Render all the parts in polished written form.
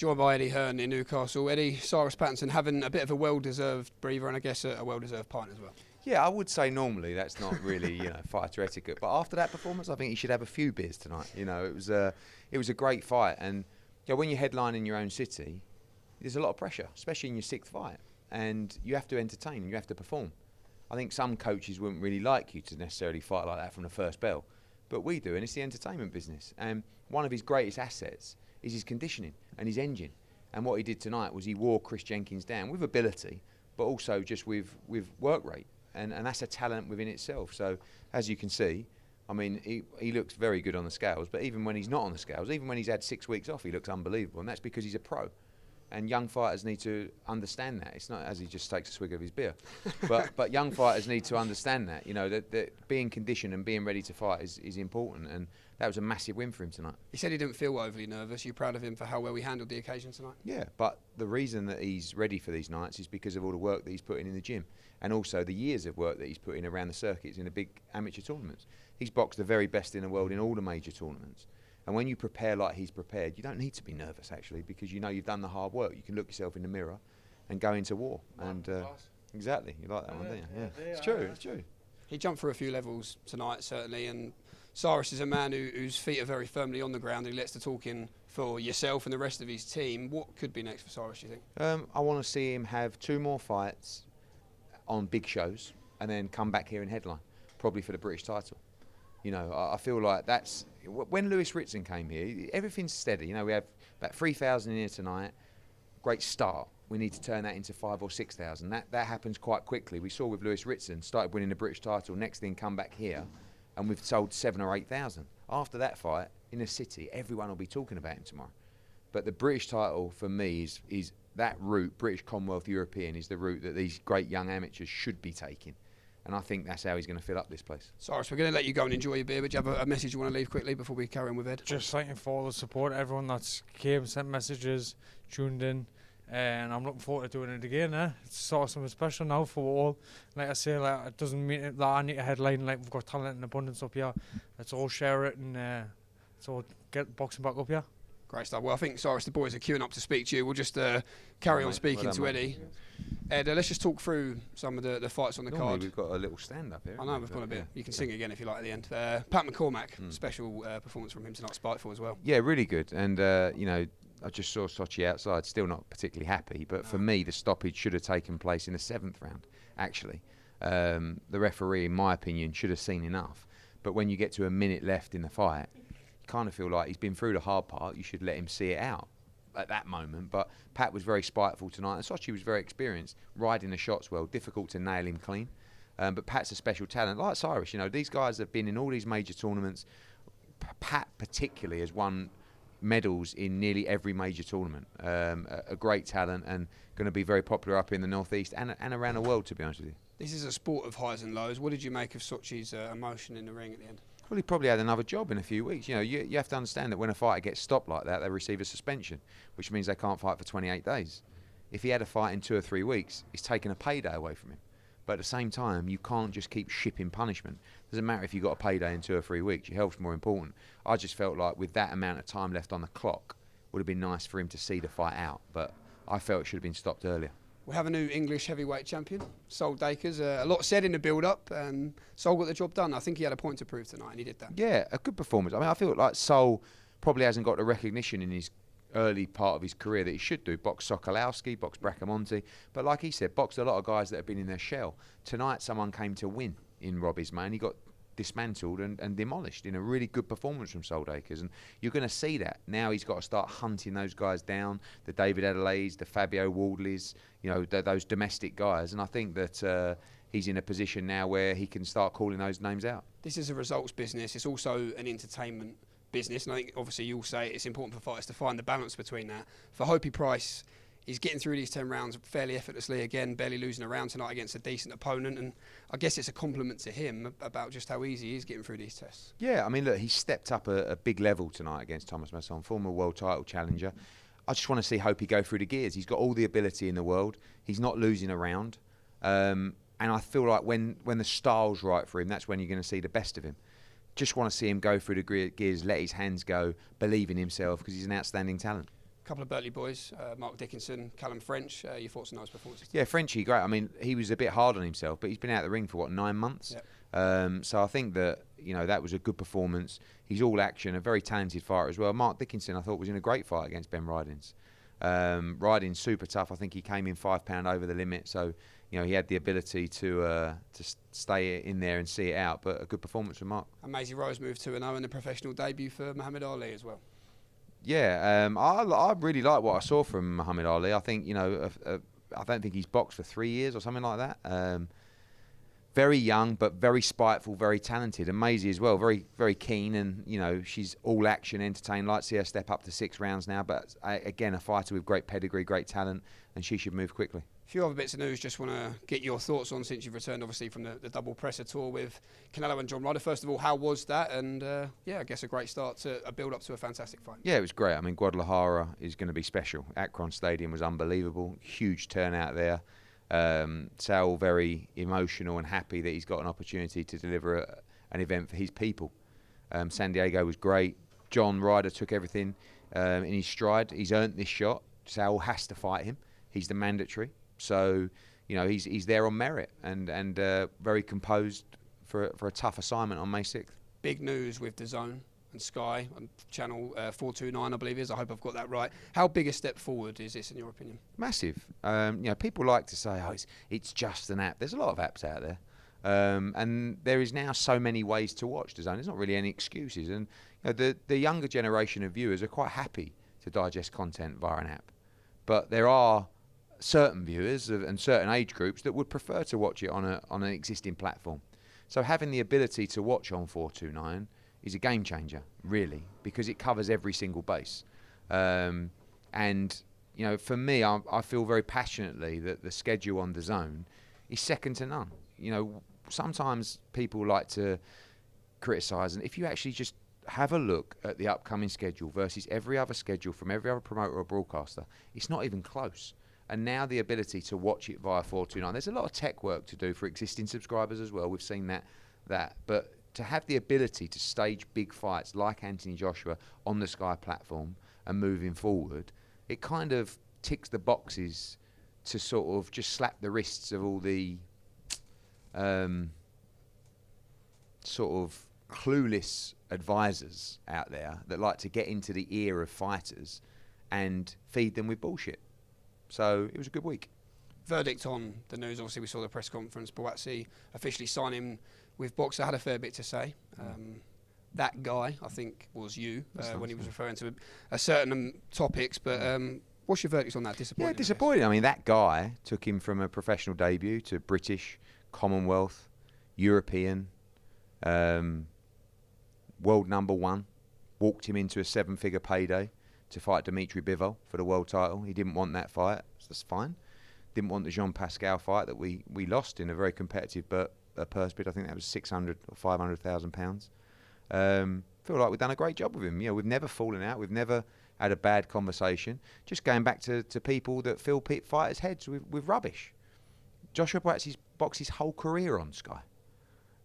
Joined by Eddie Hearn in Newcastle. Eddie, Cyrus Pattinson having a bit of a well-deserved breather and I guess a well-deserved pint as well. Yeah, I would say normally that's not really fighter etiquette, but after that performance, I think he should have a few beers tonight. It was a great fight, and when you're headlining your own city, there's a lot of pressure, especially in your sixth fight, and you have to entertain and you have to perform. I think some coaches wouldn't really like you to necessarily fight like that from the first bell, but we do, and it's the entertainment business. And one of his greatest assets is his conditioning and his engine. And what he did tonight was he wore Chris Jenkins down with ability, but also just with work rate. And that's a talent within itself. So, as you can see, I mean, he looks very good on the scales, but even when he's not on the scales, even when he's had 6 weeks off, he looks unbelievable. And that's because he's a pro. And young fighters need to understand that. It's not as he just takes a swig of his beer. But young fighters need to understand that, that being conditioned and being ready to fight is important. And that was a massive win for him tonight. He said he didn't feel overly nervous. You're proud of him for how well he handled the occasion tonight? Yeah, but the reason that he's ready for these nights is because of all the work that he's put in the gym. And also the years of work that he's put in around the circuits in the big amateur tournaments. He's boxed the very best in the world in all the major tournaments. And when you prepare like he's prepared, you don't need to be nervous, actually, because you've done the hard work. You can look yourself in the mirror and go into war. And exactly, you like that one, don't you? Yeah, it's true, it's true. He jumped through a few levels tonight, certainly, and Cyrus is a man whose feet are very firmly on the ground. He lets the talking for yourself and the rest of his team. What could be next for Cyrus, do you think? I want to see him have 2 more fights on big shows and then come back here and headline, probably for the British title. I feel like that's when Lewis Ritson came here, everything's steady. We have about 3,000 in here tonight. Great start. We need to turn that into 5,000 or 6,000. That happens quite quickly. We saw with Lewis Ritson, started winning the British title, next thing come back here, and we've sold 7,000 or 8,000. After that fight in a city, everyone will be talking about him tomorrow. But the British title for me is that route. British, Commonwealth, European is the route that these great young amateurs should be taking. And I think that's how he's going to fill up this place. Cyrus, we're going to let you go and enjoy your beer, but do you have a message you want to leave quickly before we carry on with Ed? Just thanking for all the support, everyone that's came, sent messages, tuned in, and I'm looking forward to doing it again. It's sort of something special now for all. Like I say, it doesn't mean that I need a headline, like we've got talent in abundance up here. Let's all share it and let's all get boxing back up here. Great stuff. Well, I think, Cyrus, the boys are queuing up to speak to you. We'll just carry on speaking to Eddie. Ed, let's just talk through some of the fights on the card. We've got a little stand-up here. I know, we've got a bit. You can sing again if you like at the end. Pat McCormack, special performance from him tonight, spiteful as well. Yeah, really good. And, I just saw Sochi outside, still not particularly happy. But for me, the stoppage should have taken place in the 7th round, actually. The referee, in my opinion, should have seen enough. But when you get to a minute left in the fight, you kind of feel like he's been through the hard part. You should let him see it out at that moment. But Pat was very spiteful tonight, and Sochi was very experienced, riding the shots well, difficult to nail him clean. But Pat's a special talent, like Cyrus. These guys have been in all these major tournaments. Pat particularly has won medals in nearly every major tournament. A great talent and going to be very popular up in the northeast and around the world, to be honest with you. This is a sport of highs and lows. What did you make of Sochi's emotion in the ring at the end? Well, he probably had another job in a few weeks. You have to understand that when a fighter gets stopped like that, they receive a suspension, which means they can't fight for 28 days. If he had a fight in 2 or 3 weeks, it's taken a payday away from him. But at the same time, you can't just keep shipping punishment. Doesn't matter if you got a payday in 2 or 3 weeks. Your health's more important. I just felt like with that amount of time left on the clock, would have been nice for him to see the fight out. But I felt it should have been stopped earlier. We have a new English heavyweight champion, Sol Dakers. A lot said in the build-up, and Sol got the job done. I think he had a point to prove tonight, and he did that. Yeah, a good performance. I feel like Sol probably hasn't got the recognition in his early part of his career that he should do. Box Sokolowski, box Bracamonte, but like he said, boxed a lot of guys that have been in their shell. Tonight, someone came to win in Robbie's man. He got dismantled and demolished in a really good performance from Sol Dakers, and you're going to see that. Now he's got to start hunting those guys down, the David Adelaides, the Fabio Wardleys, those domestic guys, and I think that he's in a position now where he can start calling those names out. This is a results business. It's also an entertainment business, and I think obviously you'll say it's important for fighters to find the balance between that. For Hopey Price, he's getting through these 10 rounds fairly effortlessly, again, barely losing a round tonight against a decent opponent, and I guess it's a compliment to him about just how easy he is getting through these tests. Yeah, look, he stepped up a big level tonight against Thomas Masson, former world title challenger. I just want to see Hopey go through the gears. He's got all the ability in the world. He's not losing a round. And I feel like when the style's right for him, that's when you're going to see the best of him. Just want to see him go through the gears, let his hands go, believe in himself, because he's an outstanding talent. couple of Burtley boys, Mark Dickinson, Callum French. Your thoughts on those performances? Yeah, Frenchie, great. I mean, he was a bit hard on himself, but he's been out of the ring for, 9 months? Yep. So I think that, that was a good performance. He's all action, a very talented fighter as well. Mark Dickinson, I thought, was in a great fight against Ben Rydins. Rydins, super tough. I think he came in £5 over the limit, so he had the ability to stay in there and see it out. But a good performance from Mark. And Maisie Rose moved 2-0 in the professional debut for Muhammad Ali as well. Yeah, I really like what I saw from Muhammad Ali. I think, I don't think he's boxed for 3 years or something like that. Very young, but very spiteful, very talented. And Maisie as well, very, very keen. And, she's all action, entertained. Like to see her step up to 6 rounds now. But again, a fighter with great pedigree, great talent. And she should move quickly. A few other bits of news just want to get your thoughts on since you've returned, obviously, from the double presser tour with Canelo and John Ryder. First of all, how was that? And, I guess a great start to a build-up to a fantastic fight. Yeah, it was great. I mean, Guadalajara is going to be special. Akron Stadium was unbelievable. Huge turnout there. Sal very emotional and happy that he's got an opportunity to deliver an event for his people. San Diego was great. John Ryder took everything in his stride. He's earned this shot. Sal has to fight him. He's the mandatory. So, he's there on merit and very composed for a tough assignment on May 6th. Big news with DAZN and Sky on channel 429, I believe it is. I hope I've got that right. How big a step forward is this in your opinion? Massive. People like to say, it's just an app. There's a lot of apps out there. And there is now so many ways to watch DAZN. There's not really any excuses. And the younger generation of viewers are quite happy to digest content via an app. But there are certain viewers and certain age groups that would prefer to watch it on an existing platform. So having the ability to watch on 429 is a game changer, really, because it covers every single base. And, for me, I feel very passionately that the schedule on DAZN is second to none. Sometimes people like to criticise, and if you actually just have a look at the upcoming schedule versus every other schedule from every other promoter or broadcaster, it's not even close. And now the ability to watch it via 429. There's a lot of tech work to do for existing subscribers as well. We've seen that. But to have the ability to stage big fights like Anthony Joshua on the Sky platform and moving forward, it kind of ticks the boxes to sort of just slap the wrists of all the sort of clueless advisors out there that like to get into the ear of fighters and feed them with bullshit. So it was a good week. Verdict on the news. Obviously, we saw the press conference. Buatsi officially signing with Boxer had a fair bit to say. That guy, I think, was you when he was referring to a certain topics. But what's your verdict on that? Disappointing? Yeah, disappointing. I mean, that guy took him from a professional debut to British, Commonwealth, European, world number one. Walked him into a 7-figure payday to fight Dimitri Bivol for the world title. He didn't want that fight. So that's fine. Didn't want the Jean Pascal fight that we lost in a very competitive purse bid. I think that was £600,000 or £500,000. Feel like we've done a great job with him. We've never fallen out. We've never had a bad conversation. Just going back to people that fill fighters' heads with rubbish. Joshua Buatsi boxed his whole career on Sky,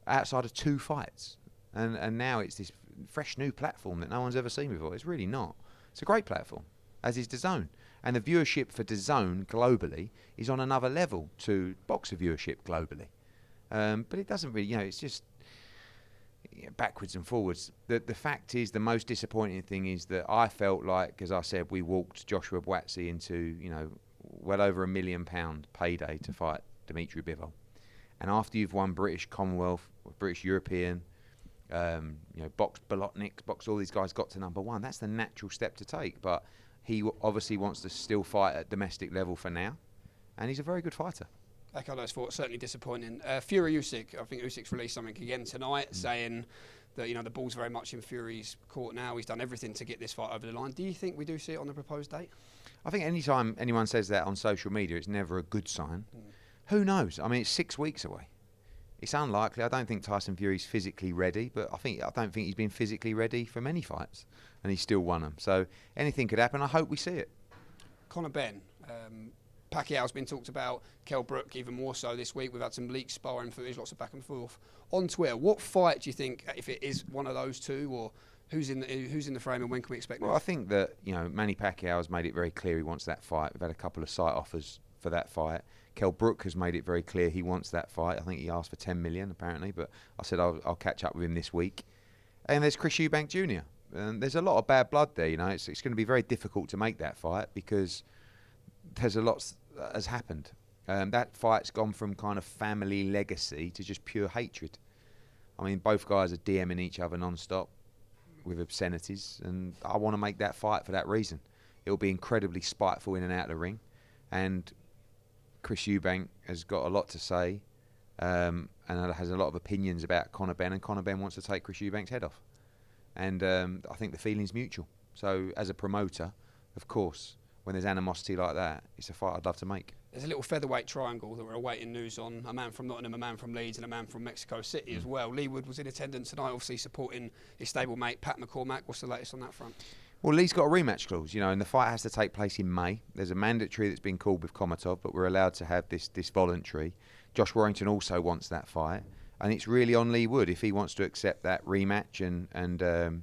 outside of 2 fights, and now it's this fresh new platform that no one's ever seen before. It's really not. It's a great platform, as is DAZN. And the viewership for DAZN globally is on another level to boxer viewership globally. But it doesn't really, it's just backwards and forwards. The fact is, the most disappointing thing is that I felt like, as I said, we walked Joshua Buatsi into, well over £1 million payday to fight Dimitri Bivol. And after you've won British Commonwealth, British European, boxed Bolotniks, boxed all these guys, got to number one. That's the natural step to take. But he obviously wants to still fight at domestic level for now, and he's a very good fighter. Echo those thoughts. Certainly disappointing. Fury Usyk. I think Usyk's released something again tonight saying that the ball's very much in Fury's court now. He's done everything to get this fight over the line. Do you think we do see it on the proposed date? I think anytime anyone says that on social media, it's never a good sign. Who knows? I mean, it's 6 weeks away. It's unlikely. I don't think Tyson Fury's physically ready, but I don't think he's been physically ready for many fights, and he's still won them. So anything could happen. I hope we see it. Conor Benn. Pacquiao's been talked about. Kell Brook even more so this week. We've had some leaked sparring footage, lots of back and forth on Twitter. What fight do you think, if it is one of those two, or Who's in the frame, and when can we expect Well, news? I think that, Manny Pacquiao has made it very clear he wants that fight. We've had a couple of site offers for that fight. Kell Brook has made it very clear he wants that fight. I think he asked for 10 million apparently, but I said I'll catch up with him this week. And there's Chris Eubank Jr. And there's a lot of bad blood there. It's going to be very difficult to make that fight because there's a lot has happened. That fight's gone from kind of family legacy to just pure hatred. I mean, both guys are DMing each other non-stop with obscenities, and I want to make that fight for that reason. It'll be incredibly spiteful in and out of the ring, and Chris Eubank has got a lot to say and has a lot of opinions about Conor Benn, and Conor Benn wants to take Chris Eubank's head off. And I think the feeling's mutual. So as a promoter, of course, when there's animosity like that, it's a fight I'd love to make. There's a little featherweight triangle that we're awaiting news on. A man from Nottingham, a man from Leeds, and a man from Mexico City as well. Leigh Wood was in attendance tonight, obviously supporting his stablemate Pat McCormack. What's the latest on that front? Well, Lee's got a rematch clause, and the fight has to take place in May. There's a mandatory that's been called with Komatov, but we're allowed to have this voluntary. Josh Warrington also wants that fight, and it's really on Leigh Wood if he wants to accept that rematch and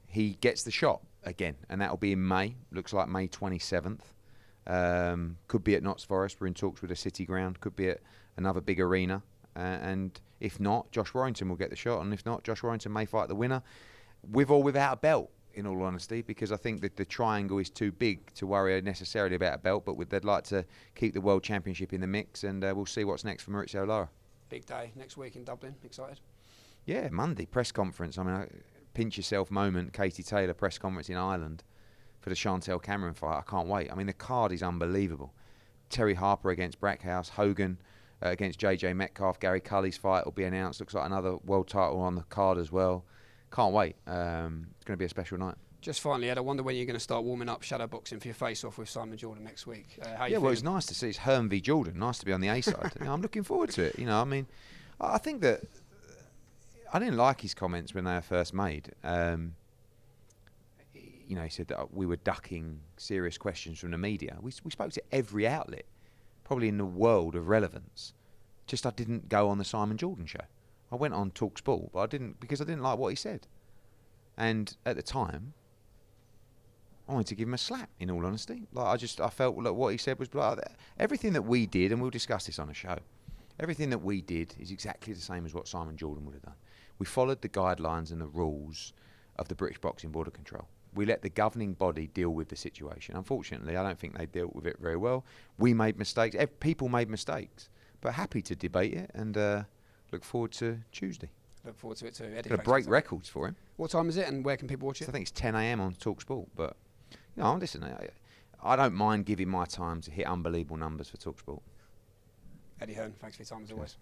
he gets the shot again, and that'll be in May. Looks like May 27th. Could be at Notts Forest. We're in talks with a City Ground. Could be at another big arena, and if not, Josh Warrington will get the shot, and if not, Josh Warrington may fight the winner, with or without a belt. In all honesty, because I think that the triangle is too big to worry necessarily about a belt, but they'd like to keep the World Championship in the mix, and we'll see what's next for Mauricio Lara. Big day next week in Dublin. Excited? Yeah, Monday, press conference. I mean, pinch yourself moment, Katie Taylor press conference in Ireland for the Chantel Cameron fight. I can't wait. I mean, the card is unbelievable. Terry Harper against Brackhouse, Hogan against JJ Metcalf, Gary Cully's fight will be announced. Looks like another world title on the card as well. Can't wait. It's going to be a special night. Just finally, Ed, I wonder when you're going to start warming up shadow boxing for your face-off with Simon Jordan next week. Well, it's nice to see. It's Hearn v Jordan. Nice to be on the A side. I'm looking forward to it. I mean, I think that I didn't like his comments when they were first made. He said that we were ducking serious questions from the media. We spoke to every outlet, probably in the world of relevance. Just I didn't go on the Simon Jordan show. I went on Talk Sport, but I didn't because I didn't like what he said. And at the time, I wanted to give him a slap, in all honesty. I felt what he said was everything that we did, and we'll discuss this on a show, everything that we did is exactly the same as what Simon Jordan would have done. We followed the guidelines and the rules of the British Boxing Board of Control. We let the governing body deal with the situation. Unfortunately, I don't think they dealt with it very well. We made mistakes. People made mistakes. But happy to debate it and look forward to Tuesday. Look forward to it too. Eddie, going to break records for him. What time is it and where can people watch it? So I think it's 10 a.m. on Talk Sport. But, listen, I don't mind giving my time to hit unbelievable numbers for Talk Sport. Eddie Hearn, thanks for your time as always.